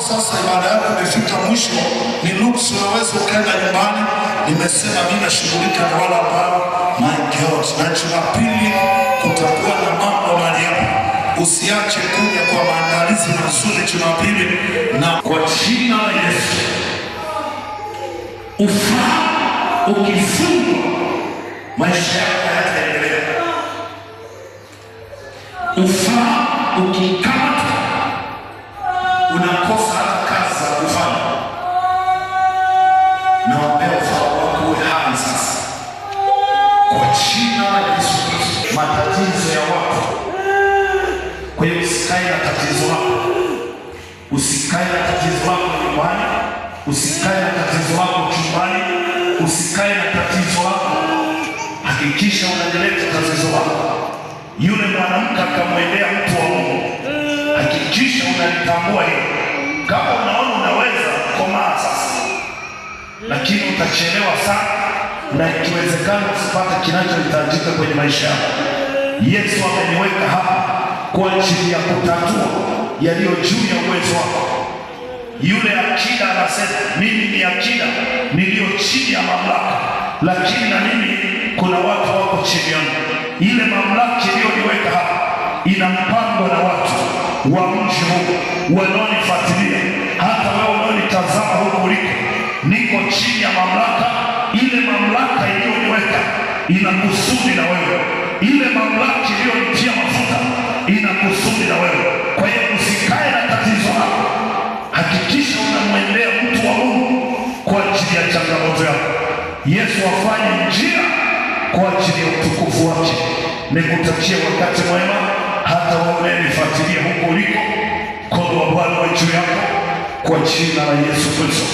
sasa ibada yako imefika mwisho, ni nusu, unaweza ukaenda nyumbani. Nimesema mimi nashughulika na wale ambao my God, na Jumapili kutakuwa na mambo mahali hapa. Usiache kuja kwa maandalizi mazuri Jumapili, na kwa jina la Yesu ufahamu ukifungwa maisha yako hayataendelea. Ufahamu ukikata unakosa hata kazi za kufanya. Naombea ufahamu wako uwe hai sasa kwa jina la Yesu Kristo. Matatizo ya watu, kwa hiyo usikae na tatizo lako, usikae na tatizo lako nyumbani, usikae na tatizo lako chumbani, usikae na tatizo lako. Hakikisha unaleta tatizo lako. Yule mwanamke akamwendea mtu wa Mungu, hakikisha unalitambua hilo. Kama unaona unaweza komaa sasa, lakini utachelewa sana, na ikiwezekana usipate kinachohitajika kwenye maisha yako. Yesu ameniweka hapa kwa ajili ya kutatua yaliyo juu ya uwezo wako. Yule akida anasema mimi ni akida niliyo chini ya mamlaka, lakini na mimi kuna watu wako chini yangu. Ile mamlaka iliyoniweka hapa ina mpango na watu wa mji huu wanaonifuatilia. Hata wewe unaonitazama huko uliko, niko chini ya mamlaka. Ile mamlaka iliyoniweka ina kusudi na wewe. Ile mamlaka iliyonitia mafuta ina kusudi na wewe. Kwa hiyo usikae na tatizo lako, hakikisha unamwendea mtu wa Mungu kwa ajili ya changamoto yako. Yesu afanye njia kwa ajili ya utukufu wake. Nikutakia wakati mwema, hata wewe unayenifuatilia huko uliko. Mkono wa Bwana uwe juu yako kwa jina la Yesu Kristo.